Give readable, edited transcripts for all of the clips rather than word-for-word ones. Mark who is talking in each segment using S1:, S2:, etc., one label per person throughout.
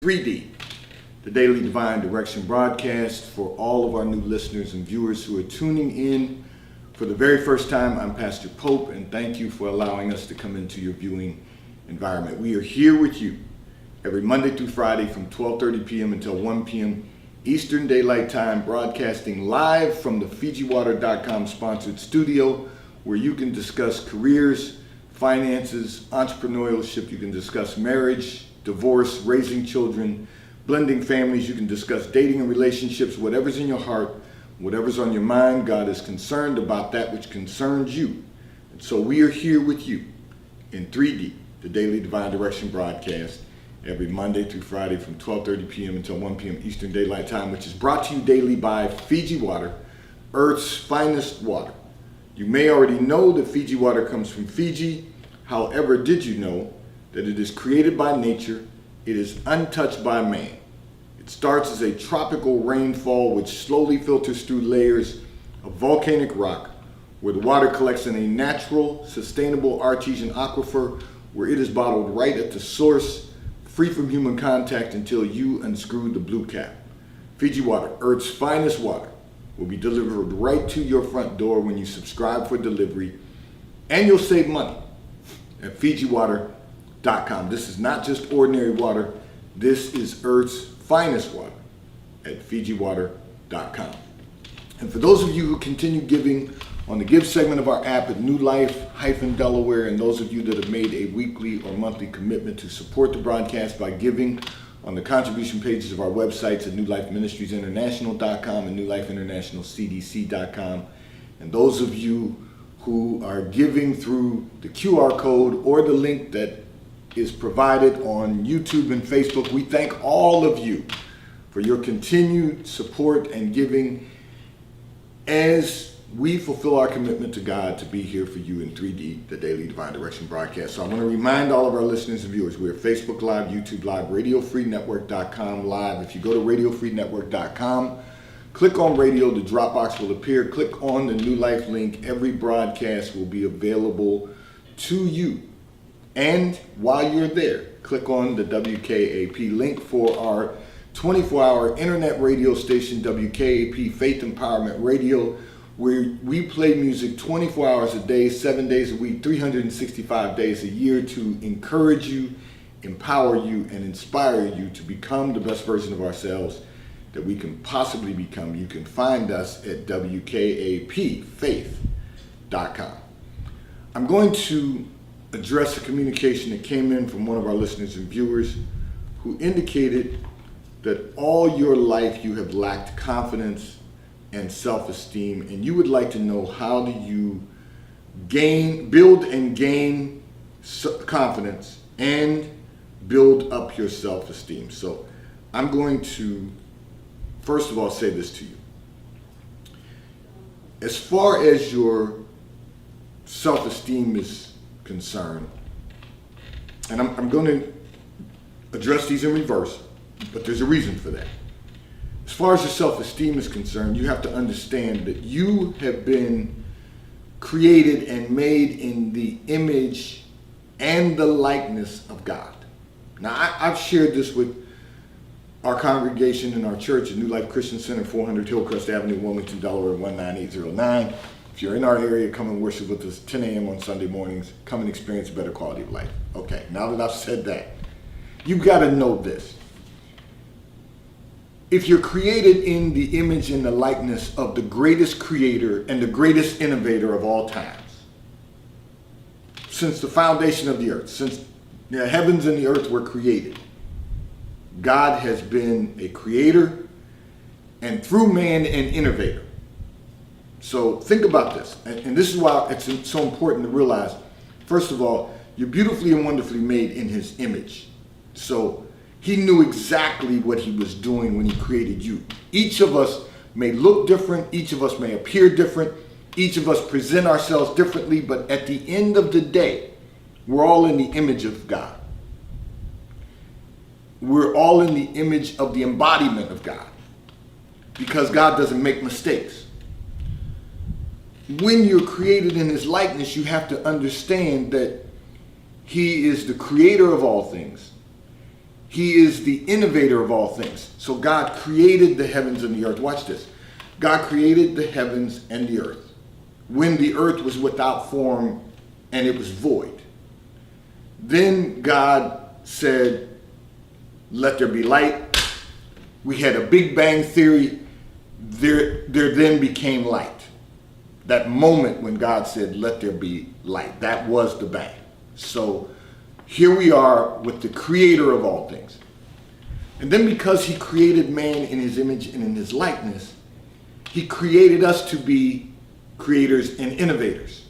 S1: 3D, the Daily Divine Direction broadcast. For all of our new listeners and viewers who are tuning in for the very first time, I'm Pastor Pope, and thank you for allowing us to come into your viewing environment. We are here with you every Monday through Friday from 12:30 p.m. until 1 p.m. Eastern Daylight Time, broadcasting live from the FijiWater.com sponsored studio, where you can discuss careers, finances, entrepreneurship. You can discuss marriage, divorce, raising children, blending families. You can discuss dating and relationships. Whatever's in your heart, whatever's on your mind, God is concerned about that which concerns you. And so we are here with you in 3D, the Daily Divine Direction broadcast, every Monday through Friday from 12:30 p.m. until 1 p.m. Eastern Daylight Time, which is brought to you daily by Fiji Water, Earth's finest water. You may already know that Fiji water comes from Fiji. However, did you know that it is created by nature? It is untouched by man. It starts as a tropical rainfall which slowly filters through layers of volcanic rock, where the water collects in a natural, sustainable artesian aquifer, where it is bottled right at the source, free from human contact, until you unscrew the blue cap. Fiji Water, Earth's finest water, will be delivered right to your front door when you subscribe for delivery, and you'll save money at FijiWater.com. This is not just ordinary water. This is Earth's finest water at FijiWater.com. And for those of you who continue giving on the Give segment of our app at New Life-Delaware, and those of you that have made a weekly or monthly commitment to support the broadcast by giving on the contribution pages of our websites at NewLifeMinistriesInternational.com and NewLifeInternationalCDC.com, and those of you who are giving through the QR code or the link that is provided on YouTube and Facebook, we thank all of you for your continued support and giving as we fulfill our commitment to God to be here for you in 3D, the Daily Divine Direction broadcast. So I want to remind all of our listeners and viewers, we're Facebook Live, YouTube Live, RadioFreeNetwork.com Live. If you go to RadioFreeNetwork.com, click on radio, the drop box will appear. Click on the New Life link. Every broadcast will be available to you. And while you're there, click on the WKAP link for our 24-hour internet radio station, WKAP Faith Empowerment Radio, where we play music 24 hours a day, 7 days a week, 365 days a year to encourage you, empower you, and inspire you to become the best version of ourselves that we can possibly become. You can find us at WKAPfaith.com. I'm going to address a communication that came in from one of our listeners and viewers who indicated that all your life you have lacked confidence and self-esteem, and you would like to know, how do you build and gain confidence and build up your self-esteem? So I'm going to first of all say this to you. As far as your self-esteem is concerned, and I'm going to address these in reverse, but there's a reason for that. As far as your self-esteem is concerned, you have to understand that you have been created and made in the image and the likeness of God. Now, I've shared this with our congregation in our church at New Life Christian Center, 400 Hillcrest Avenue, Wilmington, Delaware, 19809. If you're in our area, come and worship with us 10 a.m. on Sunday mornings. Come and experience a better quality of life. Okay, now that I've said that, you've got to know this. If you're created in the image and the likeness of the greatest creator and the greatest innovator of all times, since the foundation of the earth, since the heavens and the earth were created, God has been a creator and through man an innovator. So think about this, and this is why it's so important to realize, first of all, you're beautifully and wonderfully made in his image. So he knew exactly what he was doing when he created you. Each of us may look different, each of us may appear different, each of us present ourselves differently, but at the end of the day, we're all in the image of God. We're all in the image of the embodiment of God, because God doesn't make mistakes. When you're created in his likeness, you have to understand that he is the creator of all things. He is the innovator of all things. So God created the heavens and the earth. Watch this. God created the heavens and the earth when the earth was without form and it was void. Then God said, let there be light. We had a Big Bang theory. There then became light. That moment when God said, let there be light, that was the bang. So here we are with the creator of all things. And then because he created man in his image and in his likeness, he created us to be creators and innovators.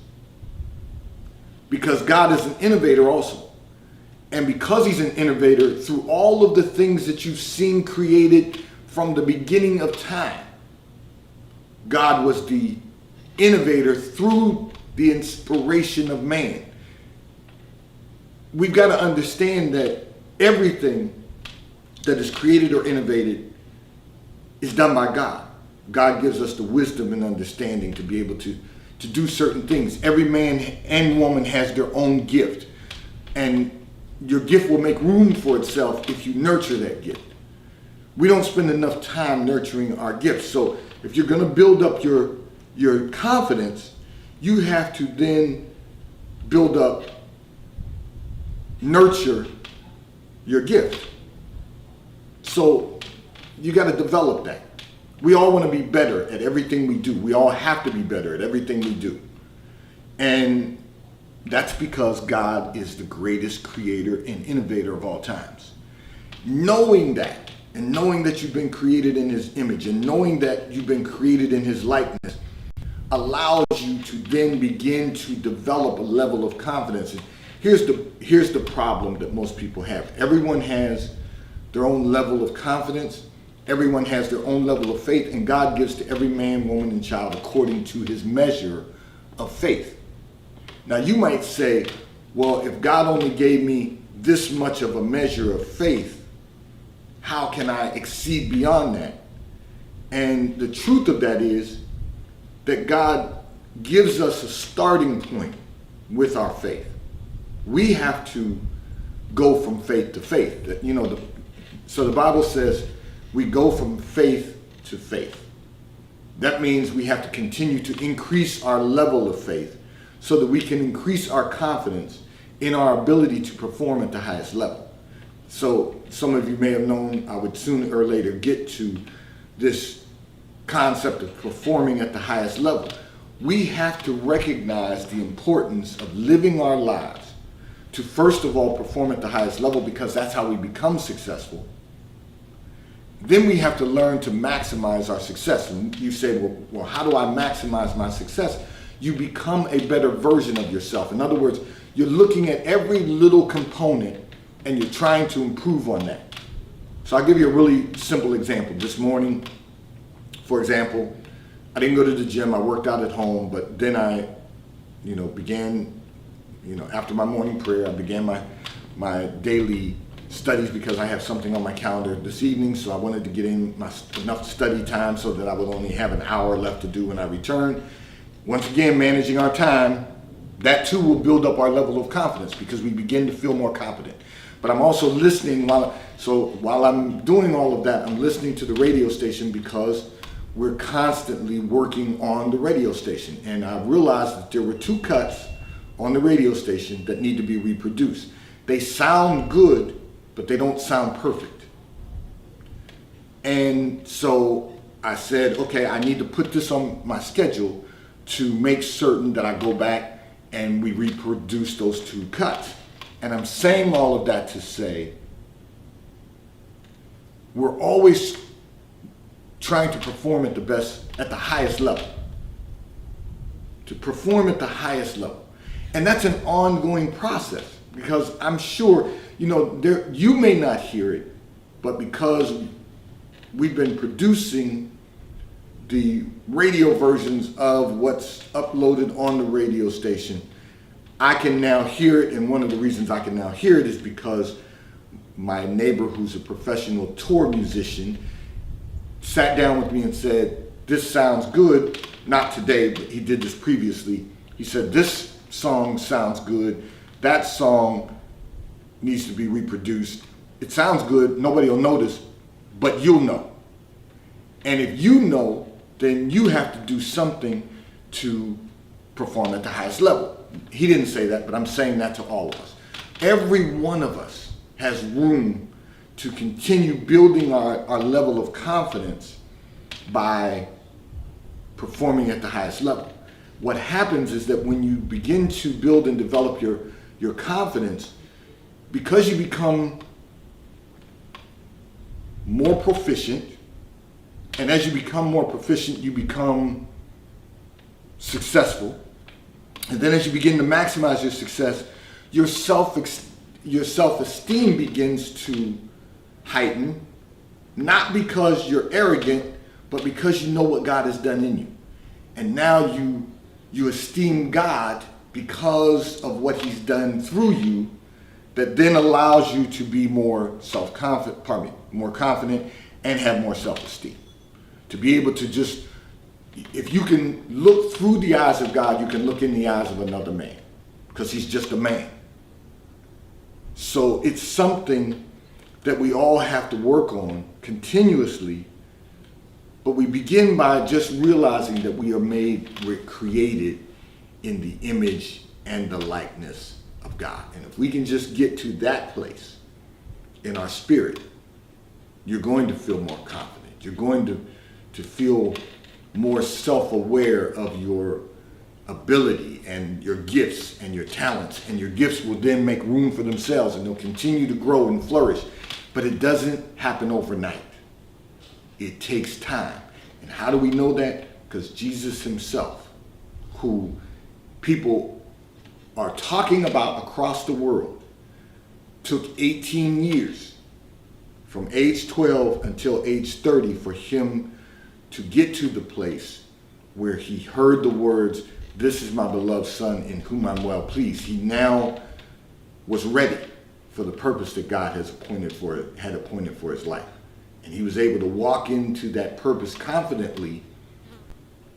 S1: Because God is an innovator also. And because he's an innovator, through all of the things that you've seen created from the beginning of time, God was the innovator through the inspiration of man. We've got to understand that everything that is created or innovated is done by God. God gives us the wisdom and understanding to be able to do certain things. Every man and woman has their own gift. And your gift will make room for itself if you nurture that gift. We don't spend enough time nurturing our gifts. So if you're going to build up your confidence, you have to then build up, nurture your gift. So you got to develop that. We all want to be better at everything we do. We all have to be better at everything we do. And that's because God is the greatest creator and innovator of all times. Knowing that, and knowing that you've been created in his image, and knowing that you've been created in his likeness, allows you to then begin to develop a level of confidence. And here's the problem that most people have. Everyone has their own level of confidence. Everyone has their own level of faith, and God gives to every man, woman, and child according to his measure of faith. Now you might say, well, if God only gave me this much of a measure of faith, how can I exceed beyond that? And the truth of that is that God gives us a starting point with our faith. We have to go from faith to faith. So the Bible says we go from faith to faith. That means we have to continue to increase our level of faith so that we can increase our confidence in our ability to perform at the highest level. So some of you may have known I would sooner or later get to this concept of performing at the highest level. We have to recognize the importance of living our lives to first of all perform at the highest level, because that's how we become successful. Then we have to learn to maximize our success. And you say, well, how do I maximize my success? You become a better version of yourself. In other words, you're looking at every little component and you're trying to improve on that. So I'll give you a really simple example. This morning, for example, I didn't go to the gym. I worked out at home, but then I, began, after my morning prayer, I began my daily studies because I have something on my calendar this evening. So I wanted to get in enough study time so that I would only have an hour left to do when I return. Once again, managing our time, that too will build up our level of confidence because we begin to feel more confident. But I'm also listening while I'm doing all of that, I'm listening to the radio station because we're constantly working on the radio station. And I realized that there were 2 cuts on the radio station that need to be reproduced. They sound good, but they don't sound perfect. And so I said, okay, I need to put this on my schedule to make certain that I go back and we reproduce those 2 cuts. And I'm saying all of that to say, we're always trying to perform at the highest level. To perform at the highest level. And that's an ongoing process, because I'm sure, you may not hear it, but because we've been producing the radio versions of what's uploaded on the radio station, I can now hear it. And one of the reasons I can now hear it is because my neighbor, who's a professional tour musician, sat down with me and said, this sounds good. Not today, but he did this previously. He said, this song sounds good. That song needs to be reproduced. it sounds good, nobody will notice, but you'll know. And if you know, then you have to do something to perform at the highest level. He didn't say that, but I'm saying that to all of us. Every one of us has room to continue building our level of confidence by performing at the highest level. What happens is that when you begin to build and develop your confidence, because you become more proficient, and as you become more proficient, you become successful. And then as you begin to maximize your success, your self-esteem begins to heighten, not because you're arrogant, but because you know what God has done in you. And now you esteem God because of what he's done through you, that then allows you to be more more confident and have more self-esteem. To be able to just, if you can look through the eyes of God, you can look in the eyes of another man, because he's just a man. So it's something that we all have to work on continuously, but we begin by just realizing that we're created in the image and the likeness of God. And if we can just get to that place in our spirit, you're going to feel more confident. You're going to feel more self-aware of your ability and your gifts and your talents, and your gifts will then make room for themselves and they'll continue to grow and flourish. But it doesn't happen overnight. It takes time. And how do we know that? Because Jesus himself, who people are talking about across the world, took 18 years from age 12 until age 30 for him to get to the place where he heard the words, "This is my beloved son in whom I'm well pleased." He now was ready for the purpose that God had appointed for his life. And he was able to walk into that purpose confidently,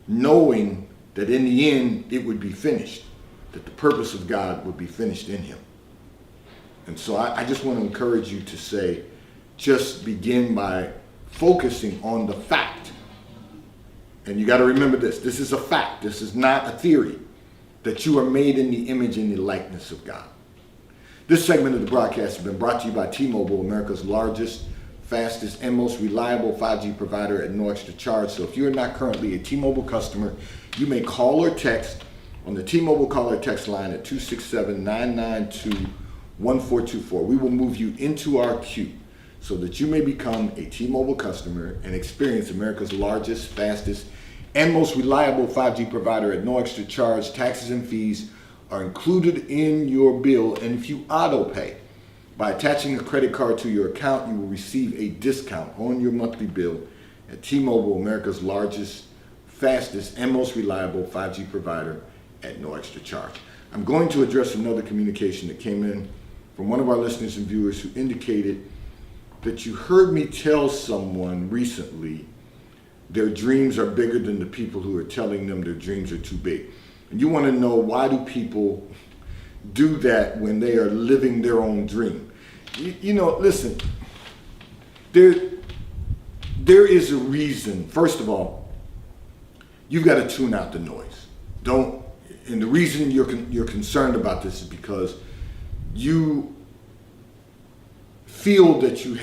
S1: knowing that in the end it would be finished, that the purpose of God would be finished in him. And so I just want to encourage you to say, just begin by focusing on the fact. And you got to remember this. This is a fact. This is not a theory, that you are made in the image and the likeness of God. This segment of the broadcast has been brought to you by T-Mobile, America's largest, fastest, and most reliable 5G provider at no extra charge. So if you're not currently a T-Mobile customer, you may call or text on the T-Mobile call or text line at 267-992-1424. We will move you into our queue so that you may become a T-Mobile customer and experience America's largest, fastest, and most reliable 5G provider at no extra charge. Taxes and fees are included in your bill, and if you auto pay by attaching a credit card to your account, you will receive a discount on your monthly bill at T-Mobile, America's largest, fastest, and most reliable 5G provider at no extra charge. I'm going to address another communication that came in from one of our listeners and viewers who indicated that you heard me tell someone recently their dreams are bigger than the people who are telling them their dreams are too big. And you want to know, why do people do that when they are living their own dream? You know, listen, there is a reason. First of all, you've got to tune out the noise. And the reason you're concerned about this is because you feel that you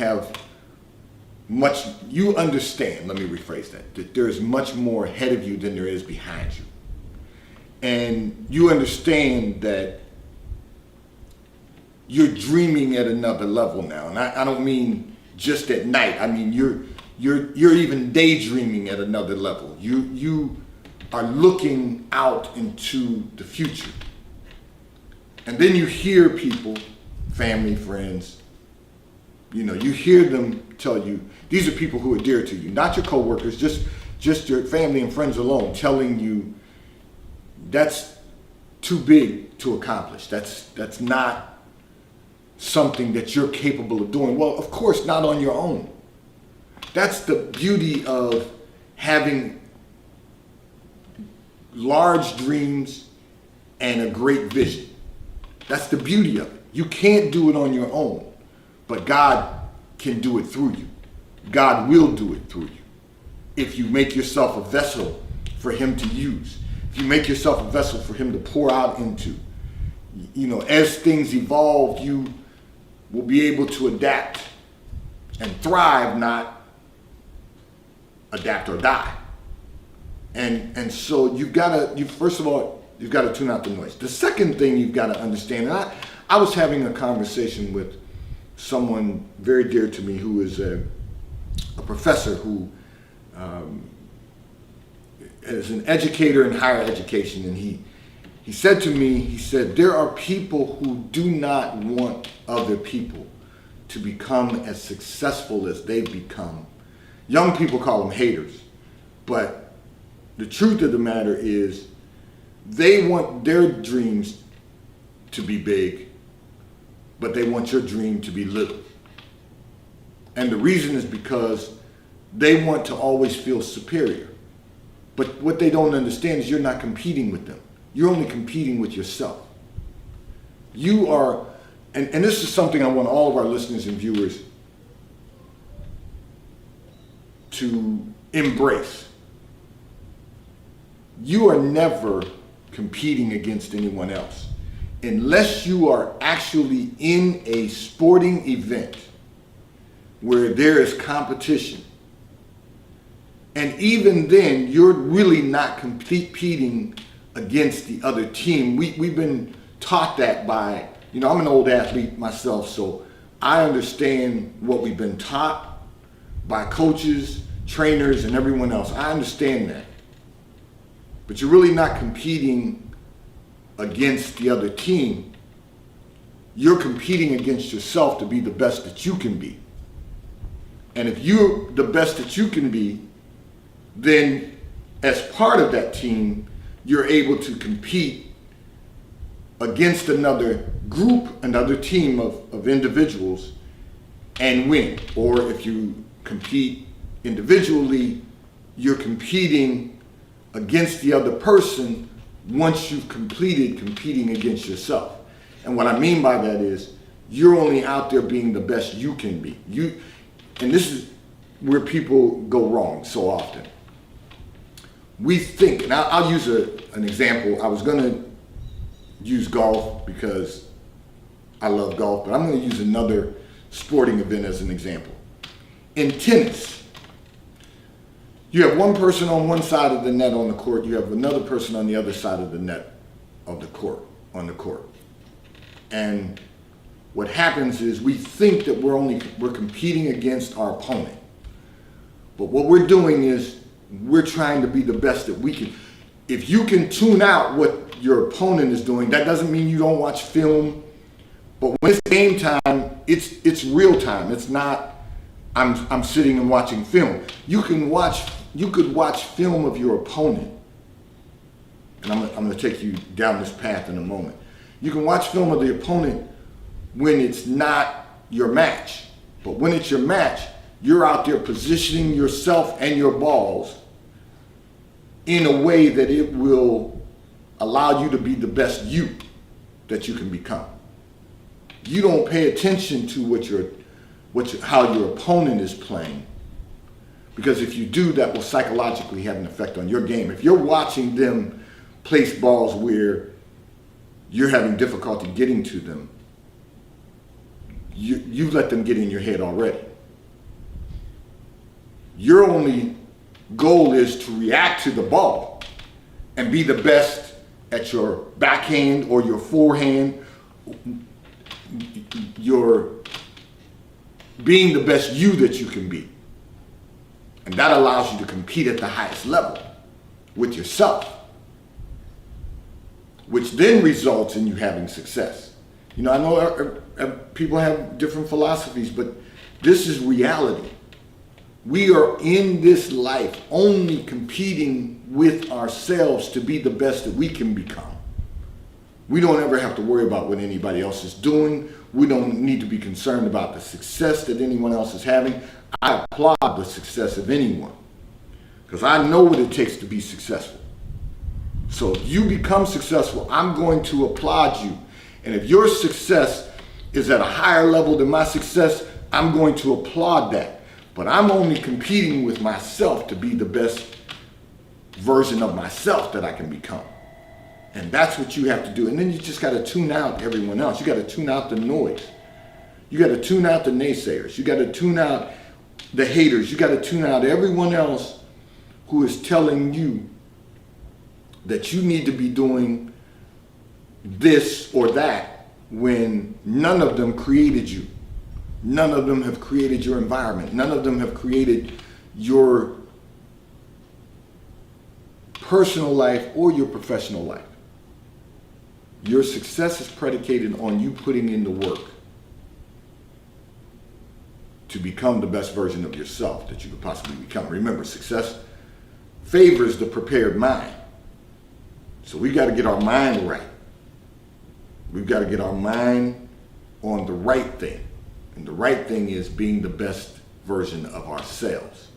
S1: understand, let me rephrase that there is much more ahead of you than there is behind you. And you understand that you're dreaming at another level now. And I don't mean just at night. I mean, you're even daydreaming at another level. You are looking out into the future. And then you hear people, family, friends, you hear them tell you, these are people who are dear to you, not your coworkers, just your family and friends alone, telling you that's too big to accomplish. That's not something that you're capable of doing. Well, of course, not on your own. That's the beauty of having large dreams and a great vision. That's the beauty of it. You can't do it on your own. but God can do it through you. God will do it through you. If you make yourself a vessel for him to use, if you make yourself a vessel for him to pour out into, as things evolve, you will be able to adapt and thrive, not adapt or die. And so first of all, you've got to tune out the noise. The second thing you've got to understand, and I was having a conversation with someone very dear to me who is a professor who is an educator in higher education, and he said to me, he said, there are people who do not want other people to become as successful as they've become. Young people call them haters, but the truth of the matter is they want their dreams to be big, but they want your dream to be little. And the reason is because they want to always feel superior. But what they don't understand is you're not competing with them. You're only competing with yourself. You are, and this is something I want all of our listeners and viewers to embrace. You are never competing against anyone else unless you are actually in a sporting event where there is competition. And even then, you're really not competing against the other team. We've been taught that by, I'm an old athlete myself, so I understand what we've been taught by coaches, trainers, and everyone else. I understand that. But you're really not competing against the other team. You're competing against yourself to be the best that you can be. And if you're the best that you can be, then as part of that team, you're able to compete against another group, another team of individuals and win. Or if you compete individually, you're competing against the other person once you've completed competing against yourself. And what I mean by that is you're only out there being the best you can be. And this is where people go wrong so often. We think, and I'll use an example. I was going to use golf because I love golf, but I'm going to use another sporting event as an example. In tennis, you have one person on one side of the net on the court, you have another person on the other side of the net of the court, on the court. And what happens is we think that we're competing against our opponent. But what we're doing is we're trying to be the best that we can. If you can tune out what your opponent is doing, that doesn't mean you don't watch film. But when it's game time, it's real time. It's not I'm sitting and watching film. You could watch film of your opponent. And I'm going to take you down this path in a moment. You can watch film of the opponent when it's not your match. But when it's your match, you're out there positioning yourself and your balls in a way that it will allow you to be the best you that you can become. You don't pay attention to how your opponent is playing, because if you do, that will psychologically have an effect on your game. If you're watching them place balls where you're having difficulty getting to them, you've let them get in your head already. Your only goal is to react to the ball and be the best at your backhand or your forehand. You're being the best you that you can be. And that allows you to compete at the highest level with yourself, which then results in you having success. I know people have different philosophies, but this is reality. We are in this life only competing with ourselves to be the best that we can become. We don't ever have to worry about what anybody else is doing. We don't need to be concerned about the success that anyone else is having. I applaud the success of anyone because I know what it takes to be successful. So if you become successful, I'm going to applaud you. And if your success is at a higher level than my success, I'm going to applaud that. But I'm only competing with myself to be the best version of myself that I can become. And that's what you have to do. And then you just got to tune out everyone else. You got to tune out the noise. You got to tune out the naysayers. You got to tune out the haters. You got to tune out everyone else who is telling you that you need to be doing this or that when none of them created you. None of them have created your environment. None of them have created your personal life or your professional life. Your success is predicated on you putting in the work to become the best version of yourself that you could possibly become. Remember, success favors the prepared mind. So we got to get our mind right. We've got to get our mind on the right thing. And the right thing is being the best version of ourselves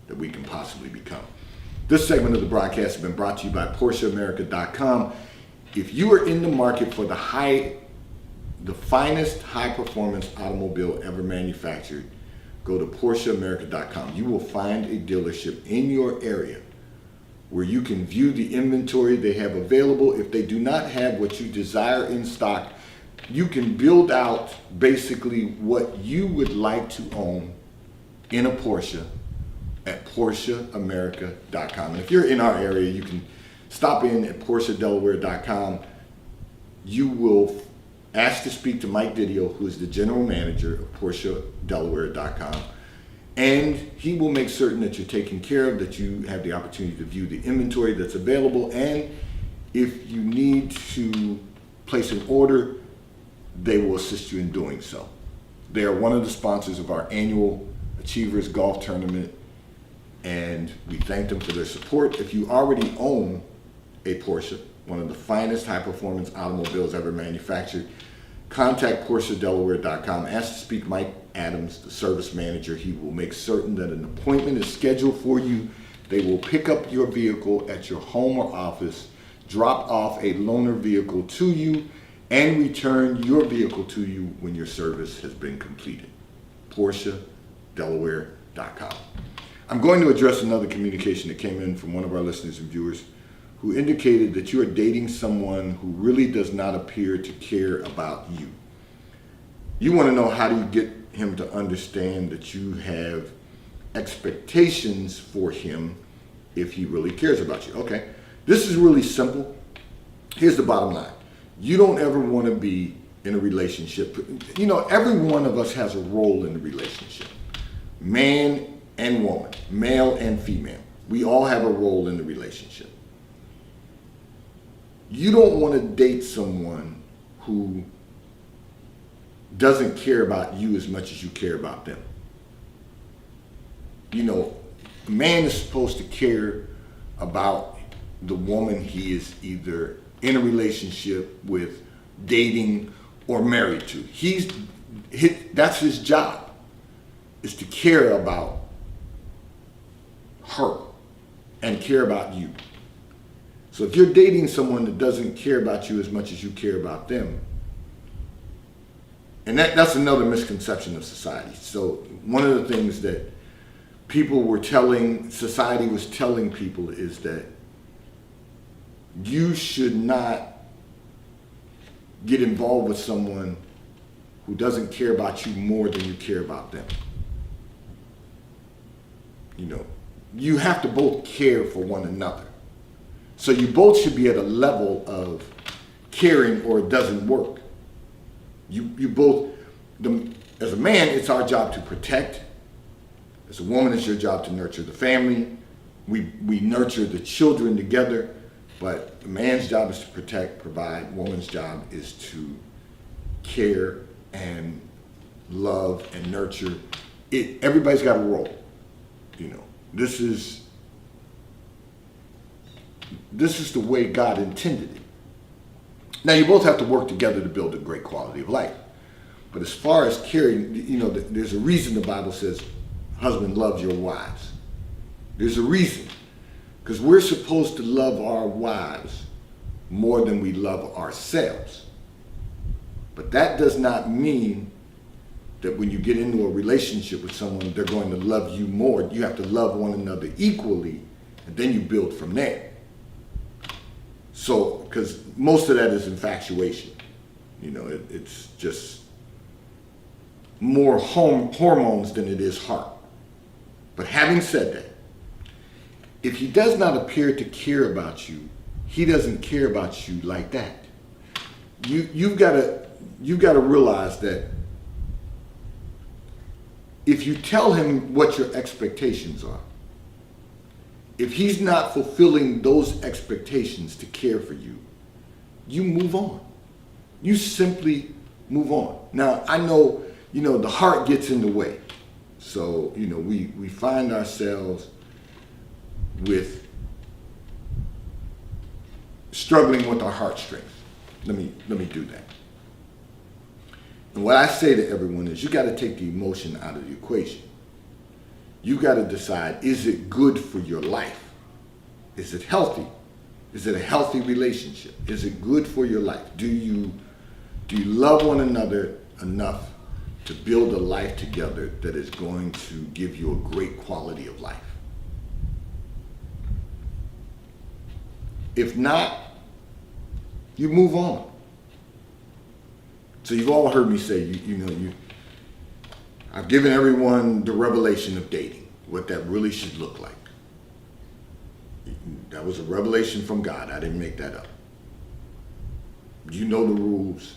S1: that we can possibly become. This segment of the broadcast has been brought to you by PorscheAmerica.com. If you are in the market for the finest high-performance automobile ever manufactured, go to PorscheAmerica.com. You will find a dealership in your area where you can view the inventory they have available. If they do not have what you desire in stock, you can build out basically what you would like to own in a Porsche at PorscheAmerica.com. And if you're in our area, you can stop in at PorscheDelaware.com. You will ask to speak to Mike Didio, who is the general manager of PorscheDelaware.com. And he will make certain that you're taken care of, that you have the opportunity to view the inventory that's available. And if you need to place an order, they will assist you in doing so. They are one of the sponsors of our annual Achievers Golf Tournament, and we thank them for their support. If you already own a Porsche, one of the finest high-performance automobiles ever manufactured, contact PorscheDelaware.com. Ask to speak to Mike Adams, the service manager. He will make certain that an appointment is scheduled for you. They will pick up your vehicle at your home or office, drop off a loaner vehicle to you, and return your vehicle to you when your service has been completed. PorscheDelaware.com. I'm going to address another communication that came in from one of our listeners and viewers who indicated that you are dating someone who really does not appear to care about you. You want to know, how do you get him to understand that you have expectations for him if he really cares about you? Okay, this is really simple. Here's the bottom line. You don't ever want to be in a relationship. You know, every one of us has a role in the relationship. Man and woman, male and female. We all have a role in the relationship. You don't want to date someone who doesn't care about you as much as you care about them. You know, a man is supposed to care about the woman he is either in a relationship with, dating, or married to. That's his job, is to care about her and care about you. So if you're dating someone that doesn't care about you as much as you care about them, and that's another misconception of society. So one of the things that society was telling people is that you should not get involved with someone who doesn't care about you more than you care about them. You know, you have to both care for one another. So you both should be at a level of caring, or it doesn't work. You both, as a man, it's our job to protect. As a woman, it's your job to nurture the family. We nurture the children together, but the man's job is to protect, provide. Woman's job is to care and love and nurture. Everybody's got a role. You know, this is the way God intended it. Now, you both have to work together to build a great quality of life. But as far as caring, you know, there's a reason the Bible says, husband, love your wives. There's a reason. Because we're supposed to love our wives more than we love ourselves. But that does not mean that when you get into a relationship with someone, they're going to love you more. You have to love one another equally, and then you build from there. So, because most of that is infatuation. It's just more hormones than it is heart. But having said that, if he does not appear to care about you, he doesn't care about you like that. You've got to realize that if you tell him what your expectations are, if he's not fulfilling those expectations to care for you, you move on. You simply move on. Now, I know, the heart gets in the way. So, we find ourselves with struggling with our heartstrings. Let me do that. And what I say to everyone is, you got to take the emotion out of the equation. You got to decide, is it good for your life? Is it healthy? Is it a healthy relationship? Is it good for your life? Do you love one another enough to build a life together that is going to give you a great quality of life? If not, you move on. So you've all heard me say, I've given everyone the revelation of dating, what that really should look like. That was a revelation from God. I didn't make that up. You know the rules.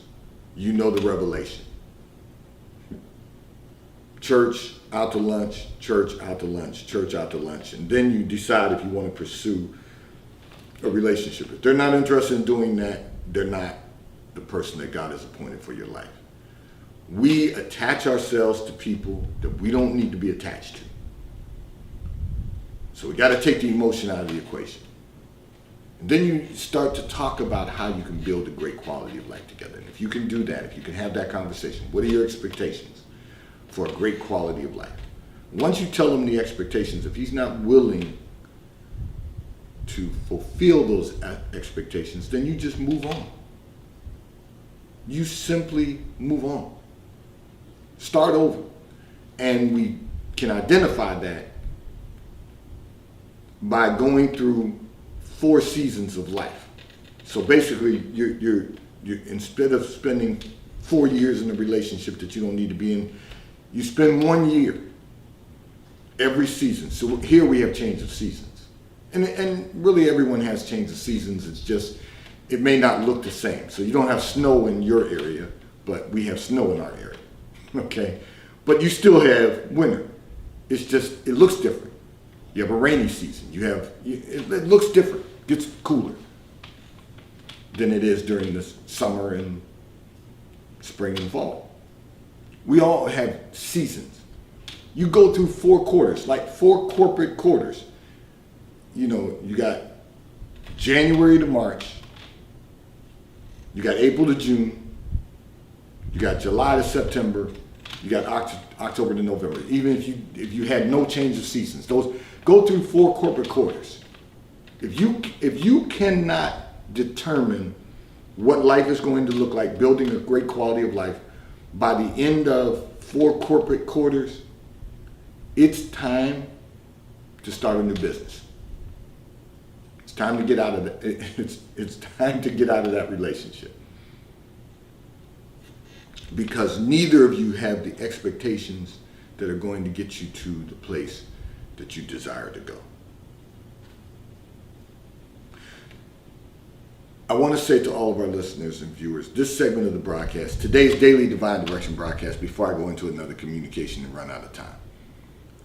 S1: You know the revelation. Church, out to lunch, church, out to lunch, church, out to lunch. And then you decide if you want to pursue a relationship. If they're not interested in doing that, they're not the person that God has appointed for your life. We attach ourselves to people that we don't need to be attached to. So we got to take the emotion out of the equation. And then you start to talk about how you can build a great quality of life together. And if you can do that, if you can have that conversation, what are your expectations for a great quality of life? Once you tell him the expectations, if he's not willing to fulfill those expectations, then you just move on. You simply move on. Start over. And we can identify that by going through 4 seasons of life. So basically, you're instead of spending 4 years in a relationship that you don't need to be in, you spend 1 year every season. So here we have change of seasons. And really everyone has change of seasons. It's just, it may not look the same. So you don't have snow in your area, but we have snow in our area, okay? But you still have winter. It's just, it looks different. You have a rainy season. It looks different. It gets cooler than it is during the summer and spring and fall. We all have seasons. You go through 4 quarters, like 4 corporate quarters. You got January to March, you got April to June, you got July to September, you got October to November. Even if you had no change of seasons, those go through 4 corporate quarters. If you cannot determine what life is going to look like, building a great quality of life, by the end of 4 corporate quarters, it's time to start a new business. It's time to get out of it's time to get out of that relationship. Because neither of you have the expectations that are going to get you to the place that you desire to go. I want to say to all of our listeners and viewers, this segment of the broadcast, today's Daily Divine Direction broadcast, before I go into another communication and run out of time.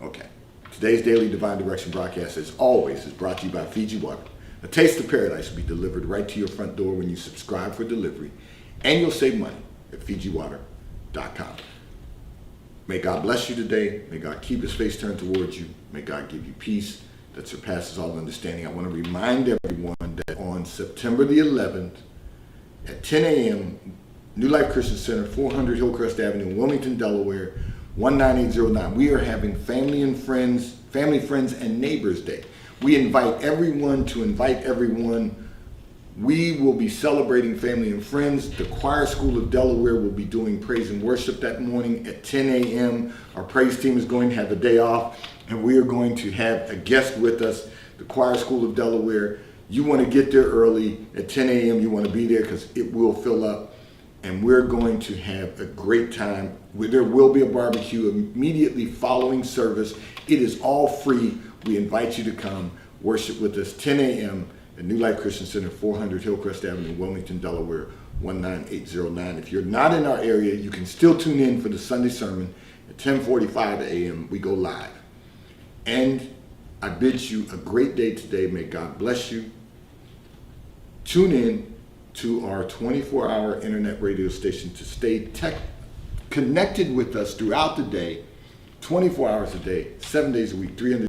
S1: Okay. Today's Daily Divine Direction broadcast, as always, is brought to you by Fiji Water. A taste of paradise will be delivered right to your front door when you subscribe for delivery, and you'll save money at FijiWater.com. May God bless you today. May God keep his face turned towards you. May God give you peace that surpasses all understanding. I want to remind everyone that on September the 11th at 10 a.m., New Life Christian Center, 400 Hillcrest Avenue, Wilmington, Delaware, 19809, we are having Family, Friends, and Neighbors Day. We invite everyone to invite everyone We will be celebrating family and friends. The Choir School of Delaware will be doing praise and worship that morning at 10 a.m. Our praise team is going to have a day off, and we are going to have a guest with us, the Choir School of Delaware. You want to get there early at 10 a.m. You want to be there because it will fill up, and we're going to have a great time. There will be a barbecue immediately following service. It is all free. We invite you to come worship with us, 10 a.m. at New Life Christian Center, 400 Hillcrest Avenue, Wilmington, Delaware, 19809. If you're not in our area, you can still tune in for the Sunday sermon at 10:45 a.m. We go live. And I bid you a great day today. May God bless you. Tune in to our 24-hour internet radio station to stay connected with us throughout the day, 24 hours a day, 7 days a week, 300